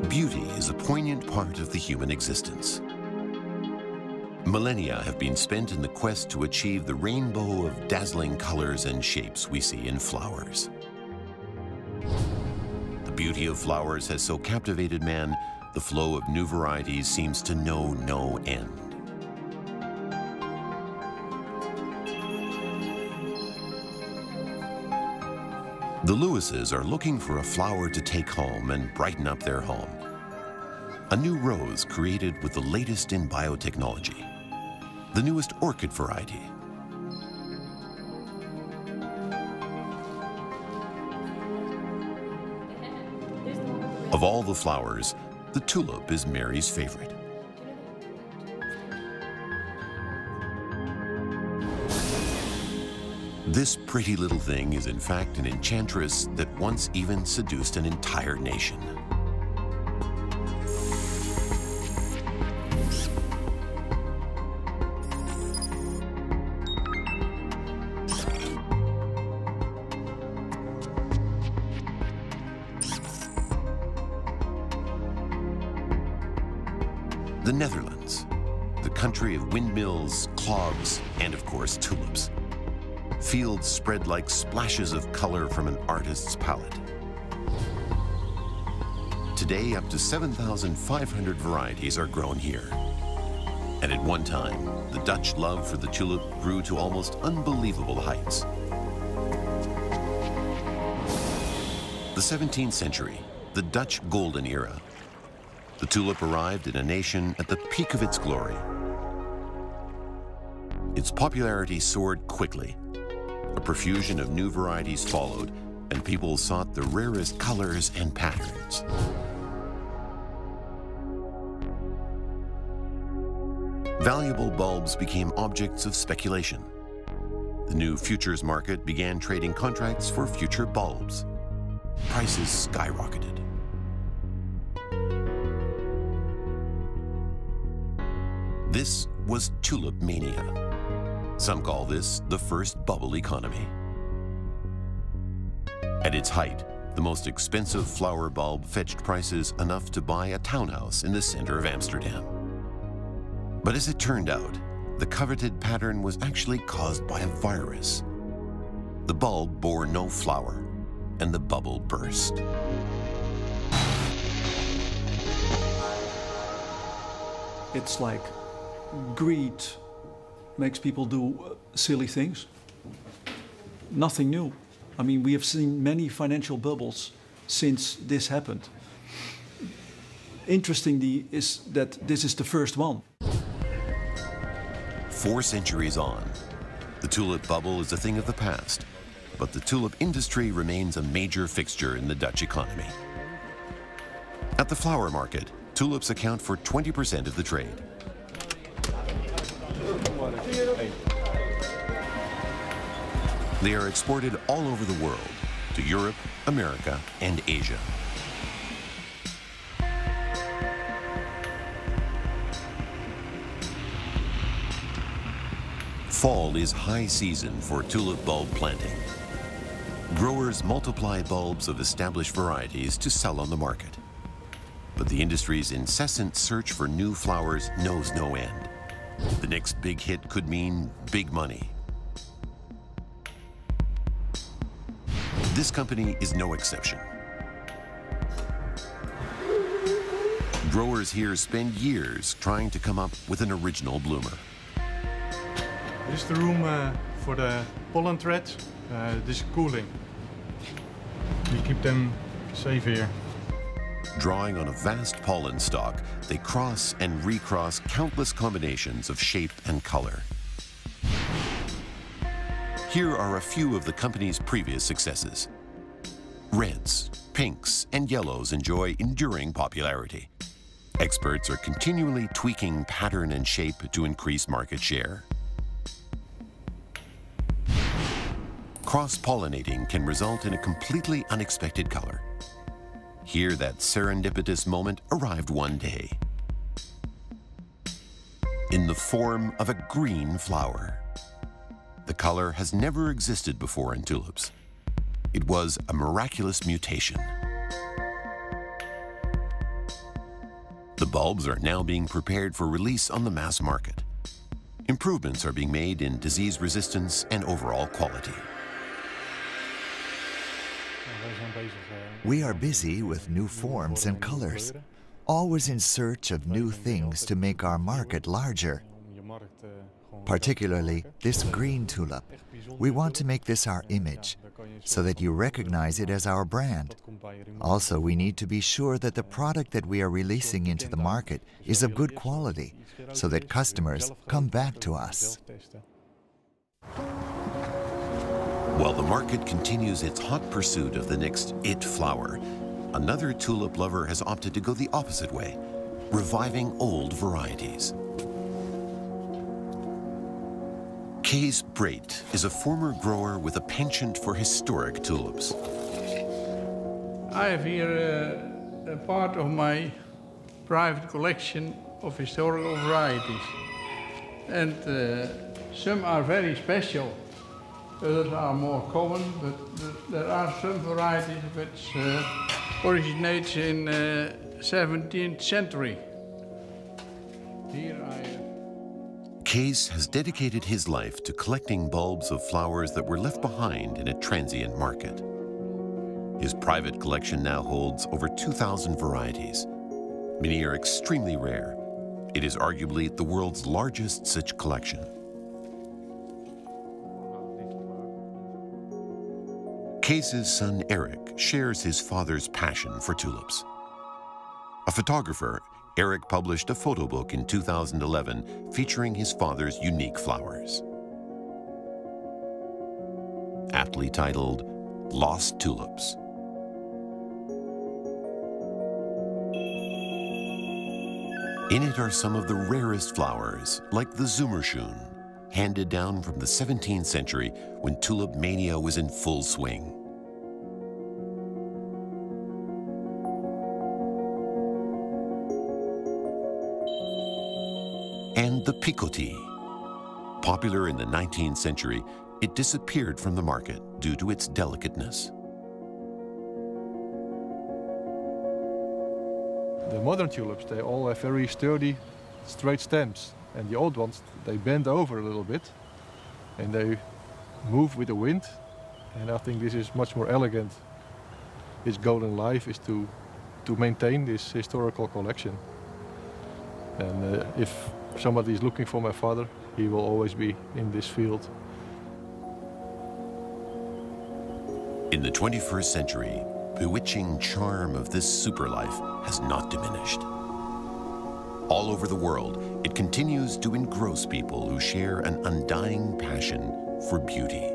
Beauty is a poignant part of the human existence. Millennia have been spent in the quest to achieve the rainbow of dazzling colors and shapes we see in flowers. The beauty of flowers has so captivated man, the flow of new varieties seems to know no end. The Lewises are looking for a flower to take home and brighten up their home. A new rose created with the latest in biotechnology. The newest orchid variety. Of all the flowers, the tulip is Mary's favorite. This pretty little thing is in fact an enchantress that once even seduced an entire nation. The Netherlands, the country of windmills, clogs, and of course tulips. Fields spread like splashes of color from an artist's palette. Today, up to 7,500 varieties are grown here. And at one time, the Dutch love for the tulip grew to almost unbelievable heights. The 17th century, the Dutch golden era. The tulip arrived in a nation at the peak of its glory. Its popularity soared quickly. A profusion of new varieties followed, and people sought the rarest colors and patterns. Valuable bulbs became objects of speculation. The new futures market began trading contracts for future bulbs. Prices skyrocketed. This was tulip mania. Some call this the first bubble economy. At its height, the most expensive flower bulb fetched prices enough to buy a townhouse in the center of Amsterdam. But as it turned out, the coveted pattern was actually caused by a virus. The bulb bore no flower, and the bubble burst. It's like greed makes people do silly things. Nothing new. I mean, we have seen many financial bubbles since this happened. Interestingly is that this is the first one. 4 centuries on, the tulip bubble is a thing of the past, but the tulip industry remains a major fixture in the Dutch economy. At the flower market, tulips account for 20% of the trade. They are exported all over the world, to Europe, America, and Asia. Fall is high season for tulip bulb planting. Growers multiply bulbs of established varieties to sell on the market. But the industry's incessant search for new flowers knows no end. The next big hit could mean big money. This company is no exception. Growers here spend years trying to come up with an original bloomer. This is the room for the pollen threads. This is cooling. We keep them safe here. Drawing on a vast pollen stock, they cross and recross countless combinations of shape and color. Here are a few of the company's previous successes. Reds, pinks, and yellows enjoy enduring popularity. Experts are continually tweaking pattern and shape to increase market share. Cross-pollinating can result in a completely unexpected color. Here, that serendipitous moment arrived one day in the form of a green flower. The color has never existed before in tulips. It was a miraculous mutation. bulbs are now being prepared for release on the mass market. Improvements are being made in disease resistance and overall quality. We are busy with new forms and colors, always in search of new things to make our market larger. Particularly this green tulip. We want to make this our image, so that you recognize it as our brand. Also, we need to be sure that the product that we are releasing into the market is of good quality, so that customers come back to us. While the market continues its hot pursuit of the next it flower, another tulip lover has opted to go the opposite way, reviving old varieties. Kees Breed is a former grower with a penchant for historic tulips. I have here a part of my private collection of historical varieties. And some are very special. Others are more common, but there are some varieties which originate in 17th century. Here Kees has dedicated his life to collecting bulbs of flowers that were left behind in a transient market. His private collection now holds over 2,000 varieties. Many are extremely rare. It is arguably the world's largest such collection. Kees's son Eric shares his father's passion for tulips. A photographer, Eric published a photo book in 2011 featuring his father's unique flowers. Aptly titled, Lost Tulips. In it are some of the rarest flowers, like the Zomerschoen, handed down from the 17th century when tulip mania was in full swing. And the picotis. Popular in the 19th century, it disappeared from the market due to its delicateness. The modern tulips, they all have very sturdy, straight stems. And the old ones, they bend over a little bit and they move with the wind. And I think this is much more elegant. Its goal in life is to maintain this historical collection. And if somebody is looking for my father, he will always be in this field. In the 21st century, the bewitching charm of this superlife has not diminished. All over the world, it continues to engross people who share an undying passion for beauty.